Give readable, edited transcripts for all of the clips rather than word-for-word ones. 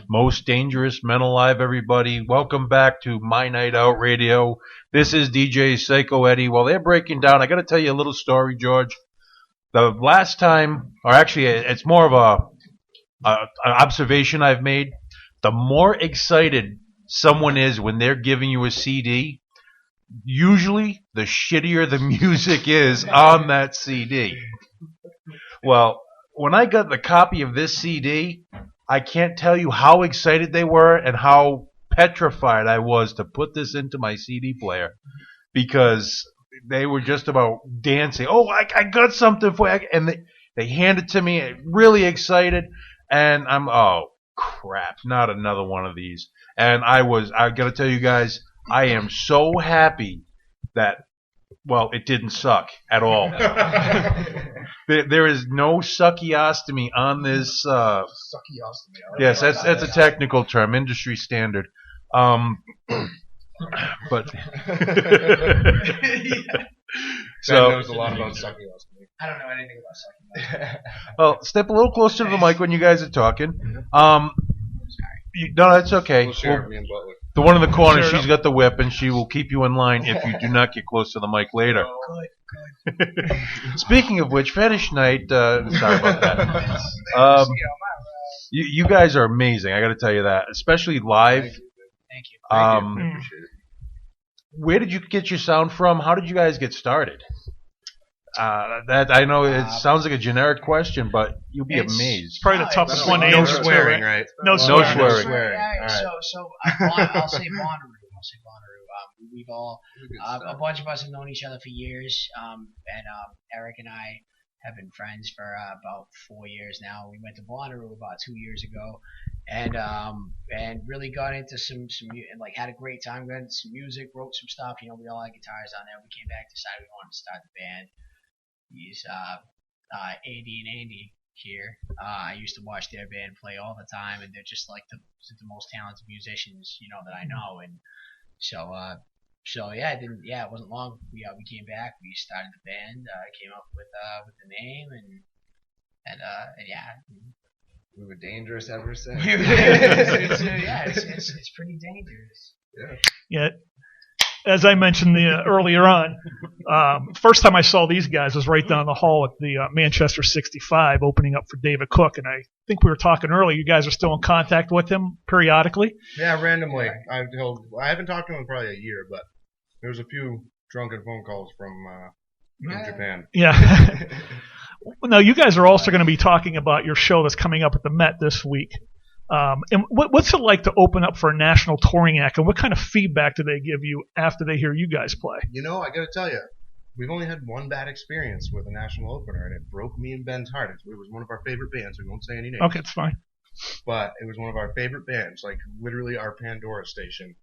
Most dangerous men alive, everybody. Welcome back to MyNightOutRadio. This is DJ Psycho Eddie. While they're breaking down, I got to tell you a little story, George. The last time, or actually, it's more of an observation I've made. The more excited someone is when they're giving you a CD, usually the shittier the music is on that CD. Well, when I got the copy of this CD, I can't tell you how excited they were and how petrified I was to put this into my CD player, because they were just about dancing. Oh, I got something for you. And they handed it to me, really excited. And I'm, oh, crap, not another one of these. And I got to tell you guys, I am so happy that, well, it didn't suck at all. There is no suckiostomy on this. Suckiostomy. Yes, that's a technical term, industry standard. But so Ben knows a lot about suckiostomy. I don't know anything about sucking. Well, step a little closer to the mic when you guys are talking. Sorry. No, that's okay. We'll share me and Butler. The one in the corner, she's got the whip, and she will keep you in line if you do not get close to the mic later. Good. Speaking of which, fetish night. Sorry about that. You guys are amazing. I got to tell you that, especially live. Thank you. I appreciate it. Where did you get your sound from? How did you guys get started? That I know it sounds like a generic question, but you'll be amazed. It's probably the toughest one to No answer. swearing, right? No No swearing. swearing. Yeah, All right. so I'll say Bonnaroo. We've all a bunch of us have known each other for years, and Eric and I have been friends for about 4 years now. We went to Bonnaroo about 2 years ago, and really got into some and like had a great time. Got into some music, wrote some stuff. You know, we all had guitars on there. We came back, decided we wanted to start the band. These Andy and Andy here. I used to watch their band play all the time, and they're just like the most talented musicians, you know, that I know. And so yeah, it wasn't long. We came back. We started the band. Came up with the name, and yeah. We were dangerous ever since. It's pretty dangerous. Yeah. As I mentioned earlier on, first time I saw these guys was right down the hall at the Manchester 65, opening up for David Cook, and I think we were talking earlier. You guys are still in contact with him periodically? Yeah, randomly. I haven't talked to him in probably a year, but there was a few drunken phone calls from Japan. Yeah. Now, you guys are also going to be talking about your show that's coming up at the Met this week. And what's it like to open up for a national touring act, and what kind of feedback do they give you after they hear you guys play? You know, I got to tell you, we've only had one bad experience with a national opener, and it broke me and Ben's heart. It was one of our favorite bands. We won't say any names. Okay, it's fine. But it was one of our favorite bands, like literally our Pandora station.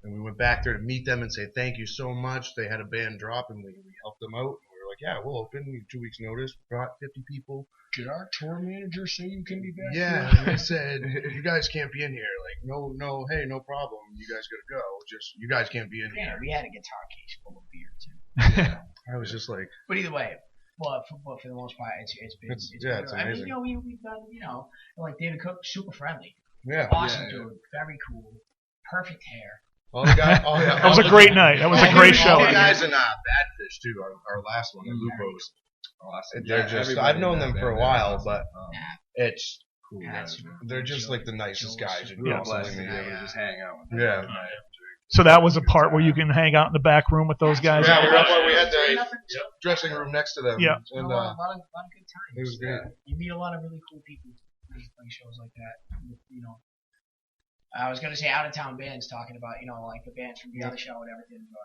And we went back there to meet them and say thank you so much. They had a band drop, and we helped them out. And we were like, yeah, we'll open. 2 weeks' notice. Brought 50 people. Did our tour manager say you can be back? Yeah, and they said, you guys can't be in here. Like, no, hey, no problem. You guys gotta go. Just, you guys can't be in Yeah, here. we had a guitar case full of beer too. Yeah. I was just like, But either way, well, for the most part, it's been. It's been good. I mean, amazing. you know, we've done, you know, like David Cook, super friendly, yeah. awesome yeah, dude, very cool, perfect hair. All the guys, That was a great night. That was a great show. All the guys in Badfish too. Our last one, the Lupos. Awesome. They're just. everybody I've known in that them for a band, while, awesome. but it's Cool Yeah, guys. it's- they're just like the nicest guys. We were Yeah. blessed to be able to just hang out with them. Yeah. So that was a part where you can hang out in the back room with those guys? Yeah, we had the dressing room next to them. Yeah. And a lot of good times. it was great. You meet a lot of really cool people when you play shows like that. You know, I was gonna say out of town bands talking about, you know, like the bands from the other show and everything, but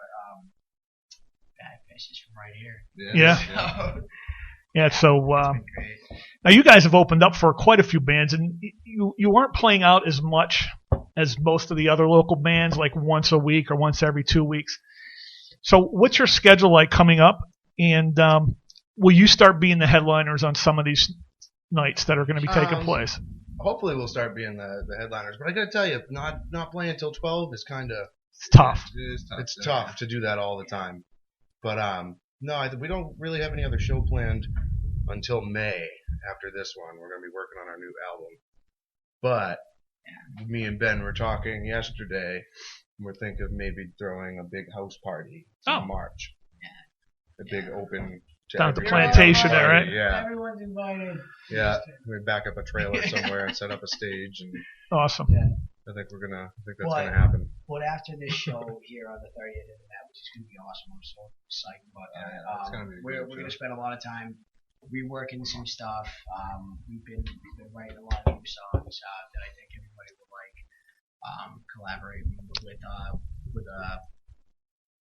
Badfish is from right here. Yeah. Yeah, so It's been great. now you guys have opened up for quite a few bands, and you aren't playing out as much as most of the other local bands, like once a week or once every 2 weeks. So what's your schedule like coming up, and will you start being the headliners on some of these nights that are going to be taking place? Hopefully we'll start being the headliners. But I got to tell you, not playing until 12 is kind of It's tough. it's tough to do that all the time. But no, we don't really have any other show planned until May. After this one, we're going to be working on our new album. But me and Ben were talking yesterday. And we're thinking of maybe throwing a big house party in March. A big open. Down at the everybody plantation party. there, right? Yeah. Everyone's invited. Yeah. We back up a trailer somewhere and set up a stage, and Awesome. I think that's gonna happen. But after this show here on the 30th of that, which is going to be awesome, I'm so excited about that. Yeah, it's gonna be a we're good going to show. spend a lot of time reworking some stuff. We've been writing a lot of new songs that I think everybody will like. Collaborating with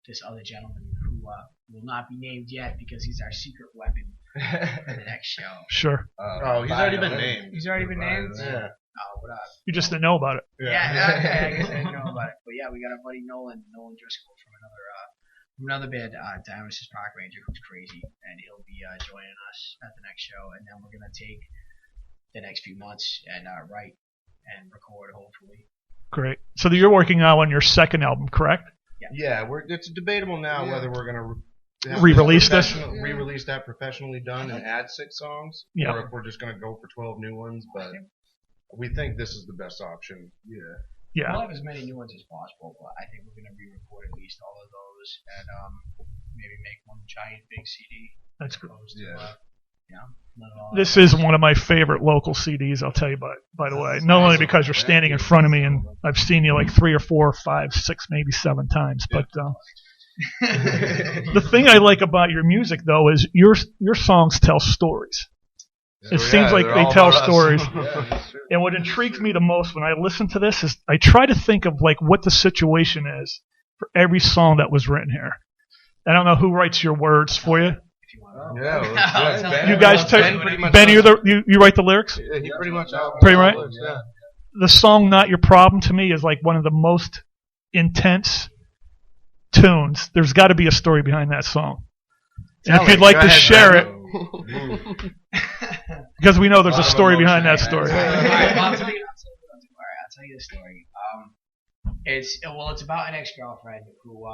this other gentleman who will not be named yet because he's our secret weapon for the next show. Sure. Oh, he's already been named. He's already been named? Yeah. Oh, what up? You just didn't know about it. Yeah, okay, I guess I didn't know about it. But yeah, we got our buddy Nolan Driscoll from another band, Dionysus Park Ranger, who's crazy, and he'll be joining us at the next show. And then we're gonna take the next few months and write and record, hopefully. Great. So you're working now on your second album, correct? Yeah, it's debatable now whether we're gonna Re-release this? re-release that professionally done and add 6 songs, Yeah. or if we're just gonna go for 12 new ones. But we think this is the best option. Yeah. Yeah. We'll have as many new ones as possible, but I think we're gonna re-record at least all of those and maybe make one giant big CD. That's good. Opposed to, not all This is one of my favorite local CDs, I'll tell you by the way. Not only because you're standing in front of me and I've seen you like 3 or 4 or 5, 6, maybe 7 times, but The thing I like about your music, though, is your songs tell stories. It seems like they tell stories. And what intrigues me the most when I listen to this is I try to think of like what the situation is for every song that was written here. I don't know who writes your words for you. Yeah, You guys, Ben, you write the lyrics? Yeah, he pretty much Pretty right? Yeah. The song "Not Your Problem" to me is like one of the most intense tunes. There's got to be a story behind that song. And if you'd like to share it, because we know there's a story behind that story. I'll tell you the story. It's about an ex-girlfriend who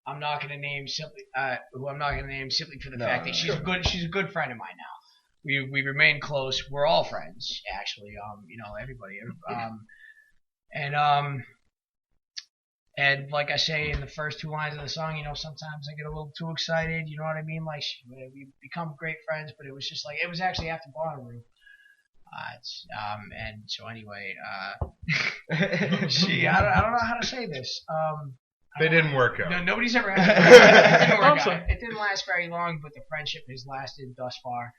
I'm not going to name simply for the fact that she's a good friend of mine now. We remain close. We're all friends, actually. Everybody. And like I say in the first two lines of the song, sometimes I get a little too excited. You know what I mean? Like we become great friends, but it was just like it was actually after Bonnaroo. And so anyway, I don't know how to say this. They didn't work out. No, nobody's ever had it. Didn't work out. It didn't last very long, but the friendship has lasted thus far.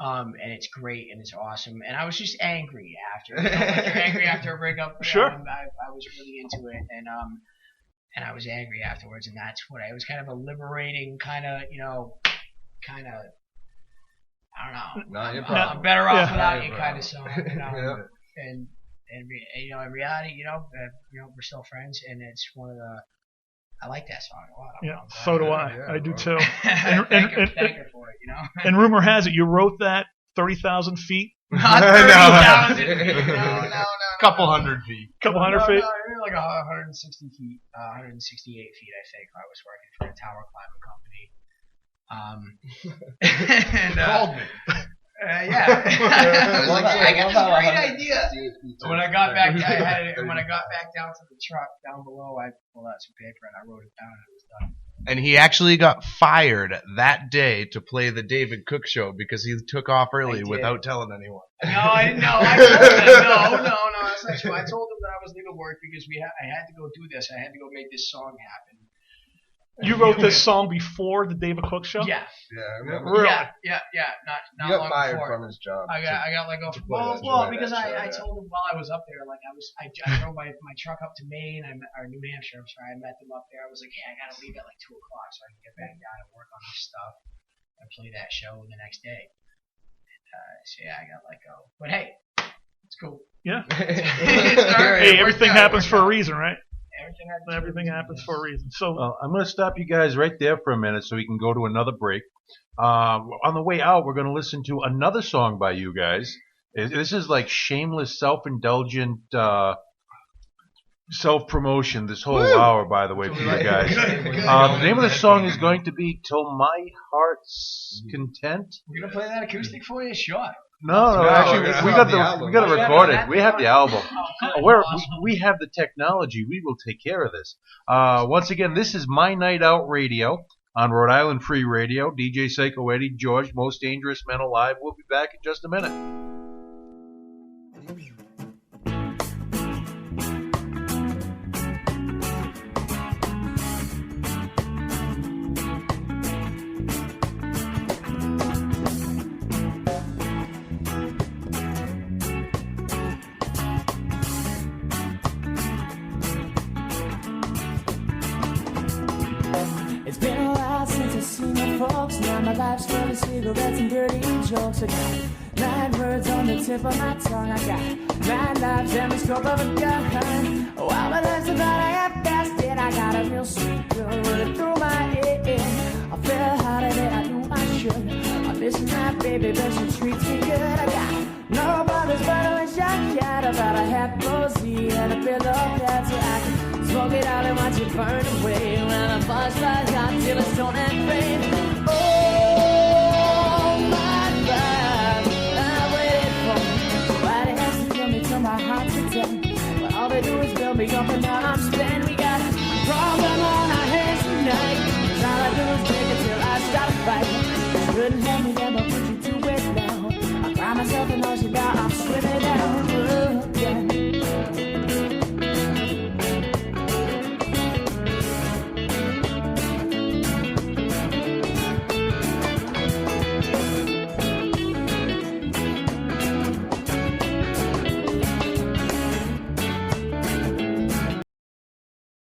And it's great and it's awesome. And I was just angry after. Like you're angry after a breakup. Sure. I was really into it, and I was angry afterwards. And that's what it was kind of a liberating kind of, I don't know. Not your problem. I'm better off without you kind of song. And in reality, we're still friends, and it's one of the. I like that song a lot. So do I. I do too. And thank her for it, And rumor has it you wrote that 30,000 feet. Not 30,000 feet. No. Couple hundred feet. Couple hundred feet. No, like 160 feet, 168 feet. I think I was working for a tower climbing company. And called me. Yeah. I got this great idea. When I got back, when I got back down to the truck down below, I pulled out some paper and I wrote it down and it was done. And he actually got fired that day to play the David Cook show because he took off early without telling anyone. No, I didn't know. I told him. No, that's not true. I told him that I was leaving work because I had to go do this. I had to go make this song happen. You wrote this song before the David Cook show? Yeah. Yeah, I remember. Really? Yeah. Not You got long fired before. from his job. I got let go. Well, because I told him while I was up there, like I drove my truck up to Maine, or New Hampshire. I'm sorry, I met them up there. I was like, hey, I gotta leave at like 2:00 so I can get back down and work on this stuff and play that show the next day. And, so yeah, I got let go. But hey, it's cool. Yeah. Hey, everything happens for a reason, right? Everything happens for a reason. So I'm going to stop you guys right there for a minute so we can go to another break. On the way out, we're going to listen to another song by you guys. This is like shameless, self-indulgent self-promotion this whole hour, by the way, for you guys. The name of the song is going to be Till My Heart's Content. We're going to play that acoustic for you? Sure. No, actually, we got to record it. We have the album. We have the technology. We will take care of this. Once again, this is My Night Out Radio on Rhode Island Free Radio. DJ Psycho, Eddie, George, Most Dangerous Men Alive. We'll be back in just a minute. It's been a while since I've seen my folks. Now my life's full of cigarettes and dirty jokes. I got 9 words on the tip of my tongue. I got 9 lives and the scope of a gun. While my life's about a half-past it, I got a real sweet girl running through my head. I feel harder than I knew I should. I miss my baby, but she treats me good. I got no brothers, but I wish I had about a half rosy and a pillow pad so I can smoke it out and watch it burn away. When the fire flies out till it's torn and rain. Oh, my God, I waited for somebody has to kill me till my heart's content. But all they do is build me up and now I'm spent. We got a problem on our hands tonight. 'Cause all I do is drink until I start a fight. Couldn't help me,